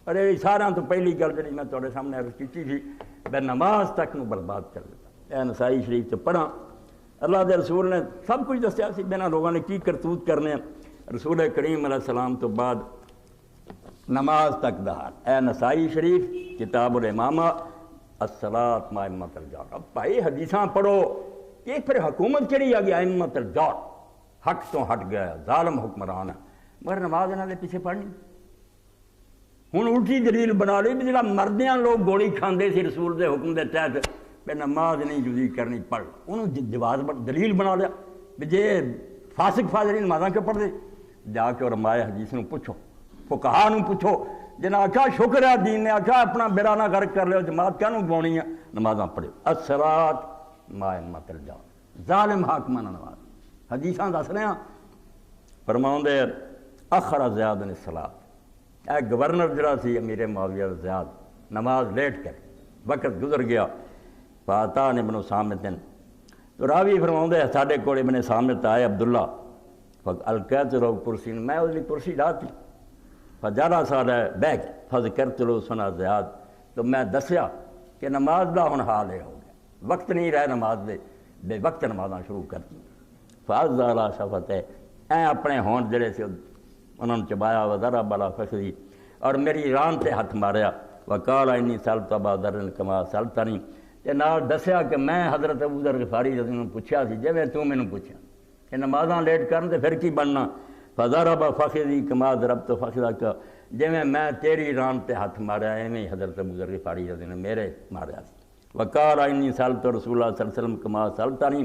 ارے سارا تو پہلی گل جی میں تھوڑے سامنے عرض کی تھی میں نماز تک نو برباد کر دیتا. اے نسائی شریف تو پڑھا اللہ دے رسول نے سب کچھ دسیا سی بنا لوگوں نے کی کرتوت کرنے. رسول کریم علیہ السلام تو بعد نماز تک دا حال. اے نسائی شریف کتاب الامامہ الصلاۃ مع ائمۃ الجور. اب بھائی حدیثاں پڑھو کہ پھر حکومت کہڑی آ گئی ائمۃ الجور, حق تو ہٹ گیا, ظالم حکمران ہے, مگر نماز انہوں نے پیچھے پڑھنی. ہوں الٹی دلیل بنا لی بھی جا مردیاں لوگ گولی کھاندے سی رسول دے حکم دے تحت پہ نماز نہیں جزی کرنی پڑھ, انہوں جواز دلیل بنا لیا بھی جے فاسق فاضری نمازاں کیوں پڑھ دے. جا کے علماء حدیث نو پوچھو, فقہاء نو پوچھو, جنہاں آکھا شکر ہے دین نے آکھا اپنا بیڑا نہ غرق کر لو, جماعت کیا نو گوانی ہے, نمازاں پڑھو. الصلاۃ مع ائمۃ الجور, ظالم حاکماں نماز. حدیثاں دس رہے ہیں فرماؤں دے اخر زیاد عن الصلاۃ. اے گورنر جڑا سی امیر معاویہ زیاد, نماز لیٹ کر وقت گزر گیا. فاتا نے ابن سامت تو راوی فرماؤں دے ساڈے کول ابن سامت آئے عبداللہ القیت لوگ کرسی, میں اس لیے کرسی ڈاتی فجارہ سارا بیگ فذکرت لو سنا زیاد, تو میں دسیا کہ نماز دا ہن حال ہے ہو گیا, وقت نہیں رہے نماز دے, بے وقت نمازاں شروع کرتی. فاز علی شفت ہے اے اپنے ہون جڑے سے انہوں نے چبایا وذرا بلا فخری, اور میری ران تے ہاتھ ماریا. وقال انی سألت ابا ذر کما سألتنی, تے نال دسیا کہ میں حضرت ابو ذر غفاری رضی اللہ عنہ پوچھا سی جویں تو مینوں پوچھا کہ نمازاں لیٹ کرن تے پھر کی بننا. فضرب فخذی کما ضربت فخذک, جویں میں تیری ران تے ہاتھ ماریا ایویں حضرت ابو ذر غفاری رضی اللہ عنہ میرے ماریا سی. وقال انی سألت رسول اللہ صلی اللہ علیہ وسلم کما سألتنی,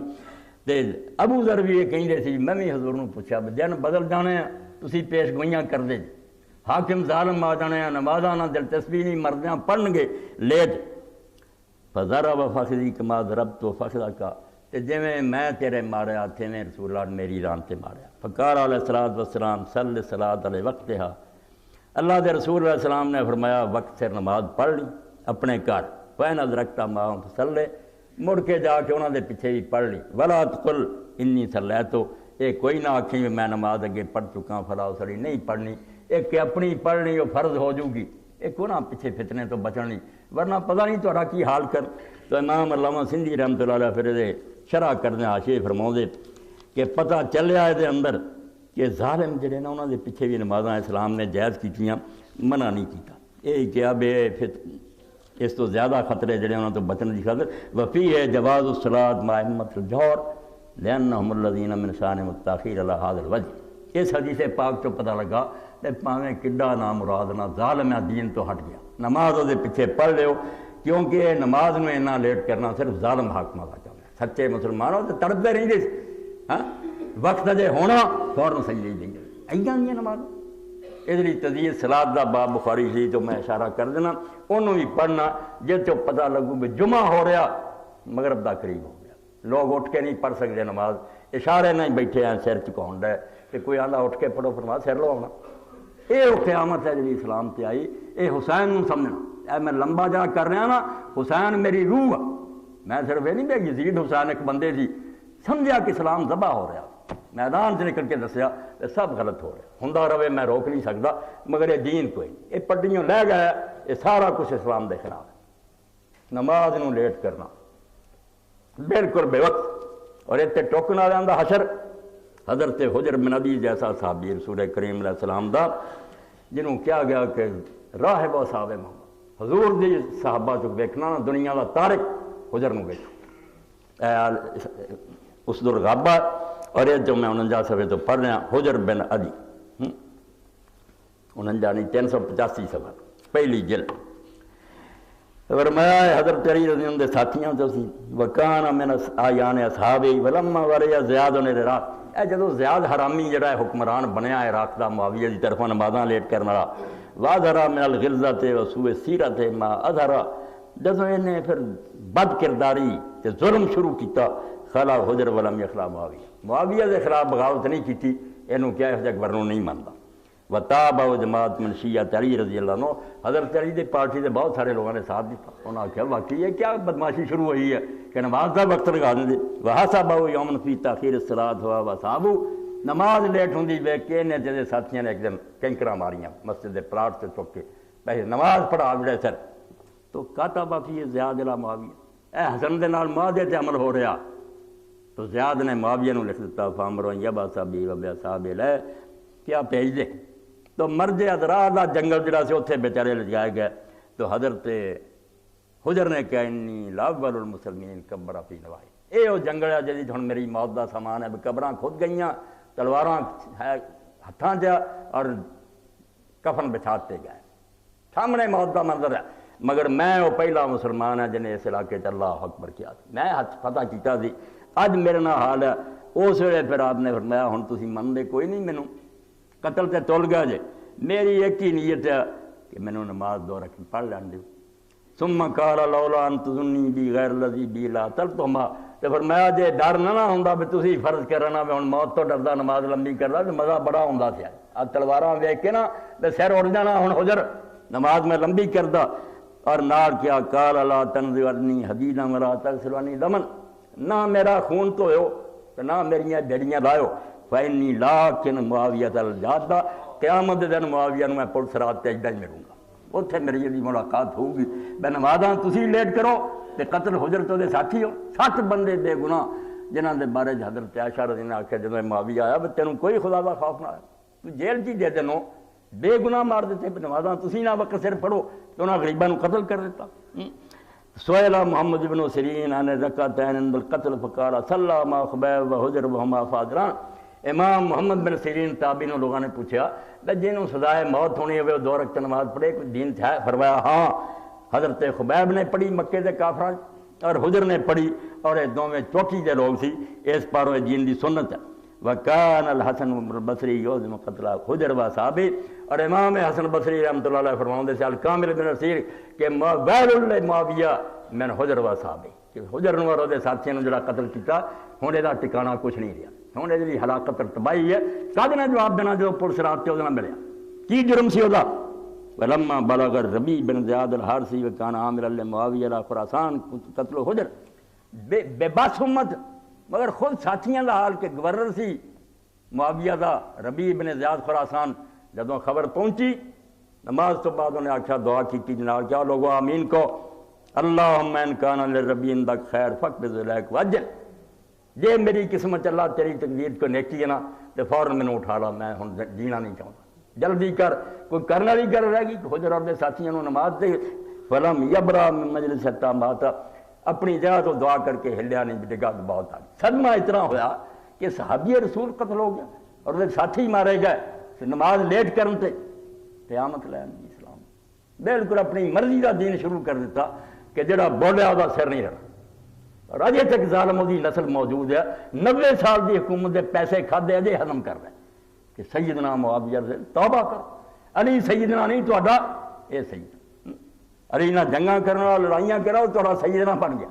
تے ابو ذر بھی یہ کہندے سی میں بھی حضور نوں پوچھا دن بدل جانے ہیں تسی پیش گوئیاں کر دے, حاکم ظالم آ جانے ہیں, نمازاں نہ دلچسپی نہیں, مردیاں پڑھن گے لیٹ. فضرب فخذی کما ضربت فخذک, تے جویں میں تیرے ماریا تھیویں رسول اللہ نے میری ران تے ماریا. فقال علیہ الصلوۃ والسلام صلی الصلاۃ علی وقتہا, اللہ دے رسول علیہ السلام نے فرمایا وقت سے نماز پڑھ لی اپنے گھر. فإن أدركت معهم فصل, مڑ کے جا کے انہوں دے پیچھے بھی پڑھ لی. ولا تقل انی صلیت, یہ کوئی نہ آکھیں میں نماز اگے پڑھ چکا فلا اسلی, نہیں پڑھنی. ایک کہ اپنی پڑھنی وہ فرض ہو جوں گی, ایک کو نہ پیچھے فتنے تو بچن نہیں, ورنہ پتہ نہیں تو کی حال کر. تو امام علامہ سندھی رحمۃ اللہ علیہ پھر دے شرح کردے حاشیے فرماؤں دے کہ پتہ چلیا دے اندر کہ ظالم جڑے نا انہوں دے پیچھے بھی نمازاں اسلام نے جائز کیتیاں, منع نہیں کیتا. یہ کہ اب اس تو زیادہ خطرے جڑے انہوں تو بچن کی خاطر. وفی ہے جواز الصلاۃ مع ائمۃ الجور لأنهم الذین من شأنهم التأخیر علی هذا الوجہ. اس حدیث پاک تو پتہ لگا کہ پاویں کڈا نام مراد نہ ظالم دین تو ہٹ گیا, نماز دے پیچھے پڑھ لیو, کیونکہ نماز میں اتنا لیٹ کرنا صرف ظالم حاکمہ کا چاہتا ہے. سچے مسلمانوں تو تڑپتے رہتے ہاں, وقت جے ہونا فوراً سجدے دیں گے, ایاں نہیں نماز. اس لیے تزیید صلاۃ دا باب بخاری سی تو میں اشارہ کر دینا, انہوں بھی پڑھنا جے تو پتہ لگو بھی جمعہ ہو رہا مغرب دا قریب ہو گیا, لوگ اٹھ کے نہیں پڑھ سکتے نماز, اشارے نہیں بیٹھے ہیں سر چکاؤں ڈے کہ کوئی آدھا اٹھ کے پڑھو فرما سر لو آنا. یہ قیامت ہے جی اسلام تے آئی, یہ حسین نوں سمجھنا. اے میں لمبا جا کر رہا نا, حسین میری روح, میں صرف یہ نہیں کہ یزید حسین ایک بندے سی, سمجھا کہ اسلام ذبح ہو رہا, میدان سے نکل کے دسیا کہ سب غلط ہو رہا. ہوندا رہے میں روک نہیں سکتا, مگر یہ دین کوئی نہیں, یہ پڈیوں لے گیا, یہ سارا کچھ اسلام دے خلاف ہے. نماز نوں لیٹ کرنا بالکل بے وقت, اور اتنے ٹوکن والوں دا حشر حضرت حجر بن ابی جیسا صحابی رسول کریم علیہ السلام دا, جنہوں کیا گیا کہ راہب و صحابہ محمد, حضور دی صحابہ چک ویکھنا نا دنیا دا تارک حجر نوں ویکھو. اس دور غابہ, اور یہ جو میں 49 صفحے تو پڑھ رہا, حجر بن ابی 49 نہیں 385 صفحہ پہلی جلد. فرمایا حضرت علی رضی اللہ عنہ دے ساتھیاں تو سی, وکان من آیان اصحابی ولما وریا زیاد نے عراق. اے جدو زیاد حرامی جڑا ہے حکمران بنیا عراق دا معاویہ دی طرفوں نمازاں لیٹ کرن والا, واظہرا من الغلظۃ و سوء السیرۃ ما اظہرا, جدو انہیں پھر بد کرداری تے ظلم شروع کیتا, خلا حجر ولم یخلا معاویہ, معاویہ دے خلاف بغاوت نہیں کیتی, اینوں کیا ہے جگ ورنوں نہیں مانتا. وتابع جماعت من شیعۃ علی رضی اللہ عنہ, حضرت علی دی پارٹی دے بہت سارے لوگوں نے ساتھ دیتا. انہوں نے کہا واقعی یہ کیا بدماشی شروع ہوئی ہے کہ نماز کا وقت لگا دیں. وحسبہ یومن فی تاخیر الصلاۃ ہوا وصحابہ, نماز لیٹ ہوندی ویکھ کے انہیں جدے ساتھیاں نے ایک دن کنکراں ماریاں مسجد دے پلاٹ سے چک کے پہلے نماز پڑھا بڑے سر تو کاتبہ فی زیاد الی معاویہ، اے حسن دے نال معاہدے تے عمل ہو رہا، تو زیاد نے معاویہ نو لکھ دیتا فامر یبعث بی و باصحاب لے، کیا بھیج دے۔ تو مرد ادرا دا جنگل جڑا سی اتنے بیچارے لجائے گئے، تو حضرت حجر نے کہا انی لاول المسلمین قبر فی نوائی، اے وہ جنگل ہے جی ہن میری موت دا سامان ہے، قبراں کھد گئیاں، تلواراں ہتھاں چ اور کفن بچھاتے گئے، سامنے موت دا منظر ہے، مگر میں وہ پہلا مسلمان ہے جنہیں اس علاقے چ اللہ اکبر کیا، میں ہاتھ فتح کیتا سی، اج میرے نال حال ہے۔ اس ویلے پھر آپ نے فرمایا ہن تسی منتے کوئی نہیں، مینوں قتل تے تل گیا جے، میری ایک ہی نیت ہے کہ مینوں نماز 2 رکعت پڑھ لین دیو۔ ثم قال لولا ان تظنی بی غیر الذی بی لا تلتما، تے فرمایا جے ڈر نہ ہوندا بھی تسی فرض کرنا بھی ہن موت تو ڈردا نماز لمبی کردا تے مزہ بڑا ہوندا سی، آ تلواراں ویکھ کے نا تے سر اڑ جانا، ہن حجر نماز میں لمبی کردا، اور نال کیا قال لا تنظرنی حدیدا ولا تغسلنی دمن، نہ میرا خون دھویو تے نہ میریاں جڑیاں لایو، فإنی لاکن معاویہ الجادہ، قیامت دے دن معاویہ نو میں پولیس رات تے اجڑا ہی ملوں گا، اتنے میری جی ملاقات ہوگی، میں نمازاں تسی لیٹ کرو تے قتل حجر تو دے ساتھی ہو، 60 بندے بے گناہ جنہاں دے بارے حضرت عائشہ رضی اللہ عنہا آکھیا جدوں معاویہ آیا بھی تینوں کوئی خدا دا خوف نہ آیا، تو جیل چ دے دینو بے گناہ مار دیتے، نمازاں تسی نہ وقت سر پڑھو تو انہاں غریباں نو قتل کر دیتا۔ سئل محمد بن سیرین عن رکعتین عند القتل فقال صلی ما خبیب و حجر وہما فاضران، امام محمد بن سیرین تابعین لوگوں نے پوچھا کہ جنہوں سزائے موت ہونی ہے وہ 2 رکعت نماز پڑھے، کوئی دین تھا؟ فرمایا ہاں، حضرت خبیب نے پڑھی مکے دے کافراں اور حجر نے پڑھی، اور یہ دونوں چوٹی دے لوگ سی، اس پاروں دین دی سنت ہے۔ وکان الحسن البصری یعظم قتل حجر و صحابی، اور امام حسن بصری رحمۃ اللہ علیہ فرماؤندے سے الکامل بن نصیر کہ ویل معاویہ من حجر و صحابی، کہ حجر نو اور دے ساتھیاں نو جڑا قتل کیتا ہن دا ٹھکانہ کچھ نہیں رہا، ہن یہ ہلاکت اور تباہی ہے، کدے نہ جواب دینا جو پولیس رات تے وہ ملیا، کی جرم سی وہ؟ ولما بلغ الربیع بن زیاد الحارثی وکان عامر لمعاویہ علی خراسان قتل حجر، بے بس امت، مگر خود ساتھیاں دا حال کہ گورنر سی معاویہ دا ربیع بن زیاد خراسان، جدوں خبر پہنچی نماز تو بعد انہیں آکھا دعا کی جناب کیا لوگو آمین کو، اللہم ان کان للربیع عندک خیر فاقبض الیک واجل، جے میری قسمت اللہ تیری تقدیر کو نیکی ہے نا تو فوراً میں نے اٹھا لا، میں ہن جینا نہیں چاہتا، جلدی کر، کوئی کرنا والی گل رہ گئی، حجر اور دے ساتھیاں نو نماز دے، فلم یبرا من مجلس حتی مات، اپنی جگہ تو دعا کر کے ہلیا نہیں، ڈگا تو بہت آ گئی۔ صدمہ اتنا ہوا کہ صحابی رسول قتل ہو گیا اور وہ ساتھی مارے گئے، نماز لیٹ کرن تے قیامت لین اسلام بالکل اپنی مرضی کا دین شروع کر دیتا کہ جڑا بولیا وہ سر نہیں رہا، اور اجے تک ظالموں کی نسل موجود ہے، 90 سال کی حکومت دے پیسے کھادے اجے ہضم کر رہے کہ سیدنا معاویہ سے توبہ کر، علی سیدنا نہیں تو اے سید، علی نہ جنگاں کرنا لڑائیاں کرا تو سیدنا بن گیا،